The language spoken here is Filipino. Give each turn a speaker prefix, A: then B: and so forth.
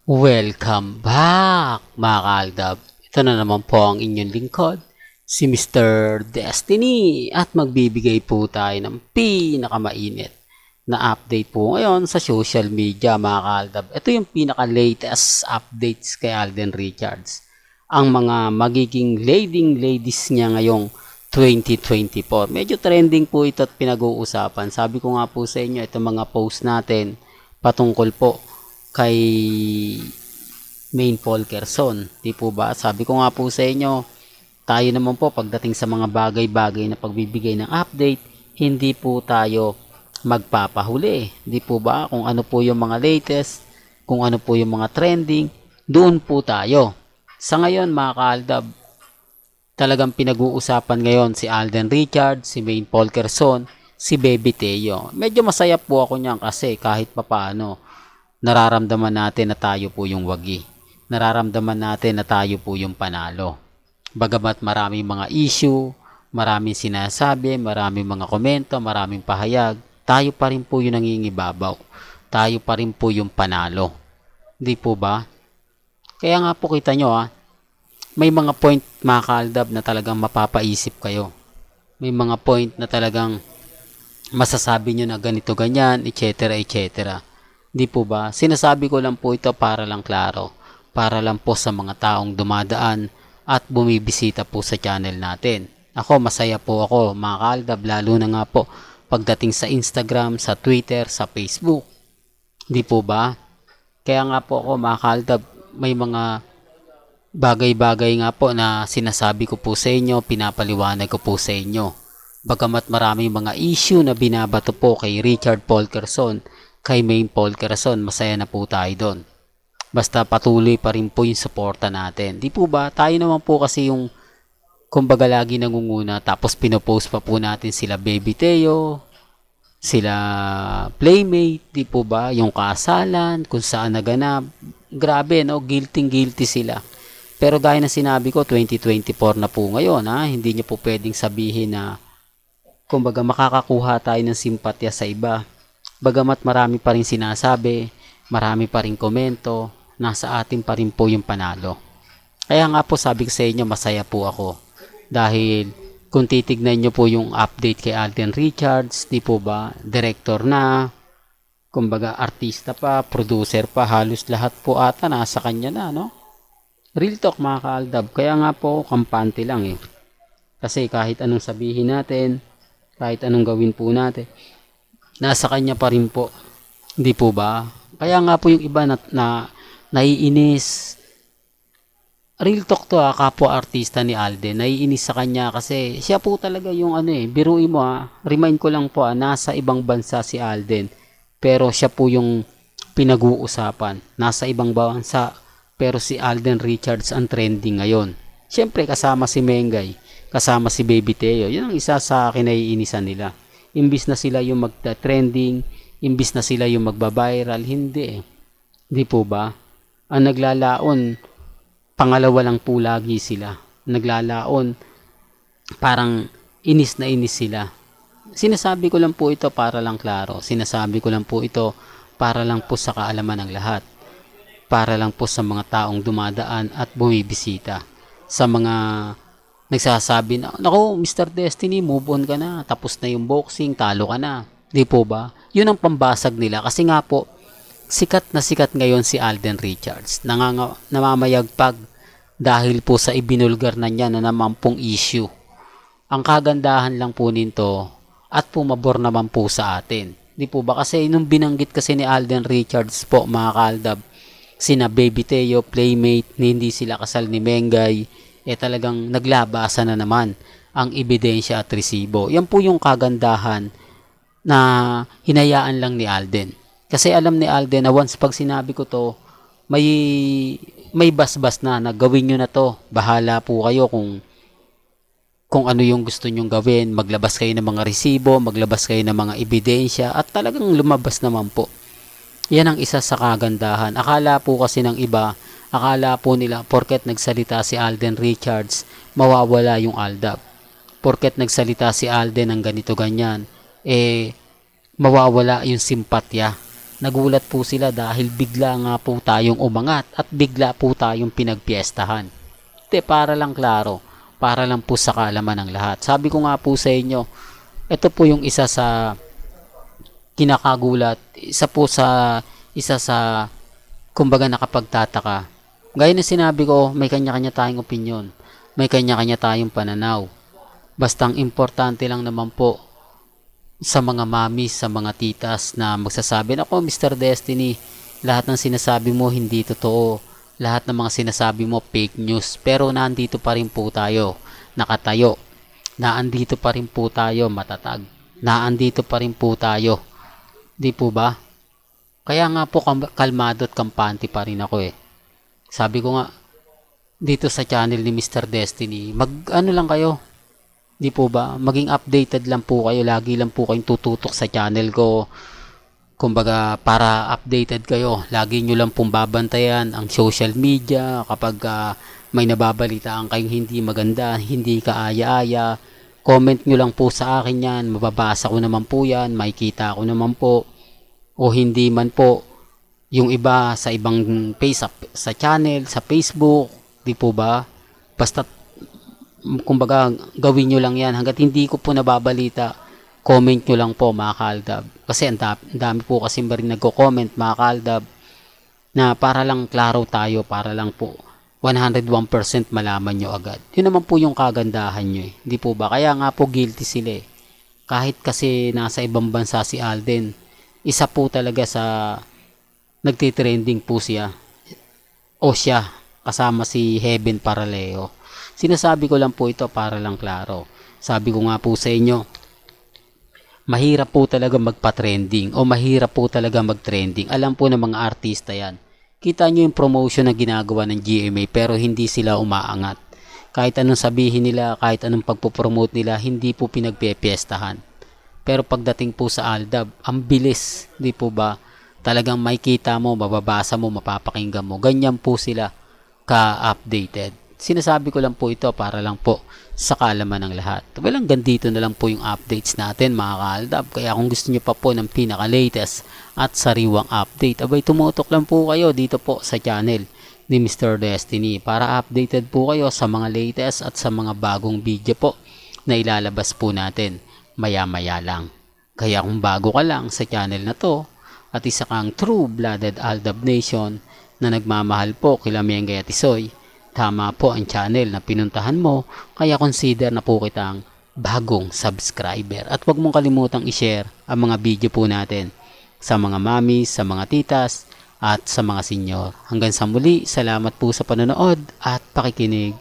A: Welcome back mga kaaldab. Ito na naman po ang inyong lingkod, si Mr. Destiny, at magbibigay po tayo ng pinakamainit na update po ngayon sa social media mga kaaldab. Ito yung pinaka-latest updates kay Alden Richards. Ang mga magiging leading ladies niya ngayong 2024. Medyo trending po ito at pinag-uusapan. Sabi ko nga po sa inyo, itong mga post natin patungkol po kay Maine Polkerson. Di po ba? Sabi ko nga po sa inyo, tayo naman po pagdating sa mga bagay-bagay na pagbibigay ng update, hindi po tayo magpapahuli. Di po ba? Kung ano po yung mga latest, kung ano po yung mga trending, doon po tayo. Sa ngayon mga kaaldab, talagang pinag-uusapan ngayon si Alden Richards, si Maine Polkerson, si Baby Teo. Medyo masaya po ako niyan kasi kahit papaano, nararamdaman natin na tayo po yung wagi. Nararamdaman natin na tayo po yung panalo. Bagamat maraming mga issue, maraming sinasabi, maraming mga komento, maraming pahayag, tayo pa rin po yung nangingibabaw. Tayo pa rin po yung panalo. Di po ba? Kaya nga po kita nyo may mga point mga kaaldab na talagang mapapaisip kayo. May mga point na talagang masasabi nyo na ganito ganyan, etc. etc. Di po ba? Sinasabi ko lang po ito para lang klaro. Para lang po sa mga taong dumadaan at bumibisita po sa channel natin. Ako, masaya po ako mga kaaldab, lalo na nga po pagdating sa Instagram, sa Twitter, sa Facebook. Di po ba? Kaya nga po ako mga kaaldab, may mga bagay-bagay nga po na sinasabi ko po sa inyo, pinapaliwanag ko po sa inyo. Bagamat maraming mga issue na binabato po kay Richard Polkerson, kay Maine Polkerson, masaya na po tayo doon. Basta patuloy pa rin po yung suporta natin. Di po ba? Tayo naman po kasi yung kumbaga lagi nangunguna, tapos pinopost pa po natin sila Baby Teo, sila Playmate, di po ba? Yung kasalan, kung saan naganap. Grabe, no? Guilty sila. Pero gaya na sinabi ko, 2024 na po ngayon, Hindi nyo po pwedeng sabihin na kumbaga makakakuha tayo ng simpatya sa iba. Bagamat marami pa rin sinasabi, marami pa rin komento, nasa atin pa rin po yung panalo. Kaya nga po sabi ko sa inyo, masaya po ako. Dahil kung titignan nyo po yung update kay Alden Richards, di po ba, director na, kumbaga artista pa, producer pa, halos lahat po ata nasa kanya na, no? Real talk mga kaaldab, kaya nga po kampante lang Kasi kahit anong sabihin natin, kahit anong gawin po natin, nasa kanya pa rin po. Hindi po ba? Kaya nga po yung iba na naiinis. Real talk to kapwa artista ni Alden. Naiinis sa kanya kasi siya po talaga yung biruin mo remind ko lang po nasa ibang bansa si Alden. Pero siya po yung pinag-uusapan. Nasa ibang bansa pero si Alden Richards ang trending ngayon. Siyempre kasama si Mengay, kasama si Baby Teo. Yun ang isa sa kinaiinisan nila. Imbis na sila yung magta-trending, imbis na sila yung magba-viral, hindi Di po ba? Ang naglalaon, pangalawa lang po lagi sila. Naglalaon, parang inis na inis sila. Sinasabi ko lang po ito para lang klaro. Sinasabi ko lang po ito para lang po sa kaalaman ng lahat. Para lang po sa mga taong dumadaan at bumibisita. Sa mga nagsasabi na, nako, Mr. Destiny, move on ka na. Tapos na yung boxing, talo ka na. Di po ba? Yun ang pambasag nila. Kasi nga po, sikat na sikat ngayon si Alden Richards. Namamayagpag dahil po sa ibinulgar na niya na naman pong issue. Ang kagandahan lang po nito at pumabor naman po sa atin. Di po ba? Kasi nung binanggit kasi ni Alden Richards po mga kaaldab, sina Baby Teo, Playmate, hindi sila kasal ni Mengay, talagang naglabasa na naman ang ebidensya at resibo. Yan po yung kagandahan na hinayaan lang ni Alden. Kasi alam ni Alden na once pag sinabi ko to, may basbas na gawin nyo na to. Bahala po kayo kung ano yung gusto nyong gawin. Maglabas kayo ng mga resibo, maglabas kayo ng mga ebidensya at talagang lumabas naman po. Yan ang isa sa kagandahan. Akala po kasi ng iba, akala po nila porket nagsalita si Alden Richards, mawawala yung Aldab. Porket nagsalita si Alden ng ganito ganyan, mawawala yung simpatya Nagulat po sila dahil bigla nga po tayong umangat at bigla po tayong pinagpiestahan. Para lang klaro, para lang po sa kaalaman ng lahat. Sabi ko nga po sa inyo, ito po yung isa sa kinakagulat, isa sa kumbaga nakapagtataka. Gaya na sinabi ko, may kanya-kanya tayong opinyon, may kanya-kanya tayong pananaw. Basta ang importante lang naman po sa mga mamis, sa mga titas na magsasabi, "Ako, Mr. Destiny, lahat ng sinasabi mo hindi totoo. Lahat ng mga sinasabi mo fake news." Pero nandito pa rin po tayo, nakatayo. Naandito pa rin po tayo, matatag. Naandito pa rin po tayo. Di po ba? Kaya nga po kalmado at kampante pa rin ako eh. Sabi ko nga, dito sa channel ni Mr. Destiny, ano lang kayo, di po ba? Maging updated lang po kayo. Lagi lang po kayong tututok sa channel ko. Kumbaga, para updated kayo. Lagi nyo lang pong babantayan ang social media. Kapag may nababalitaan kayong hindi maganda, hindi kaaya-aya, comment nyo lang po sa akin yan. Mababasa ko naman po yan. Makikita ko naman po. O hindi man po, yung iba sa ibang page, sa channel, sa Facebook, di po ba? Basta kumbaga gawin nyo lang yan hanggat hindi ko po nababalita, comment nyo lang po mga kaaldab, kasi ang dami po kasi rin nagko-comment mga kaaldab, na para lang klaro tayo, para lang po 101% malaman nyo agad. Yun naman po yung kagandahan nyo eh, di po ba? Kaya nga po guilty sila eh. Kahit kasi nasa ibang bansa si Alden, isa po talaga sa nagtitrending po siya o siya kasama si Heaven Paraleo. Sinasabi ko lang po ito para lang klaro. Sabi ko nga po sa inyo, mahirap po talaga magpa-trending o mahirap po talaga mag-trending. Alam po ng mga artista yan. Kita nyo yung promotion na ginagawa ng GMA pero hindi sila umaangat. Kahit anong sabihin nila, kahit anong pagpopromote nila, hindi po pinagpepiestahan. Pero pagdating po sa Aldab, ang bilis, di po ba? Talagang makikita mo, mababasa mo, mapapakinggan mo. Ganyan po sila ka-updated. Sinasabi ko lang po ito para lang po sa kaalaman ng lahat. Well, hanggang dito na lang po yung updates natin mga kaaldab. Kaya kung gusto nyo pa po ng pinaka-latest at sariwang update, abay tumutok lang po kayo dito po sa channel ni Mr. Destiny para updated po kayo sa mga latest at sa mga bagong video po na ilalabas po natin maya-maya lang. Kaya kung bago ka lang sa channel na to at isa kang true-blooded Aldab Nation na nagmamahal po kila Mengay at Isoy, tama po ang channel na pinuntahan mo, kaya consider na po kitang bagong subscriber. At huwag mong kalimutang i-share ang mga video po natin sa mga mamis, sa mga titas, at sa mga senyor. Hanggang sa muli, salamat po sa panonood at pakikinig.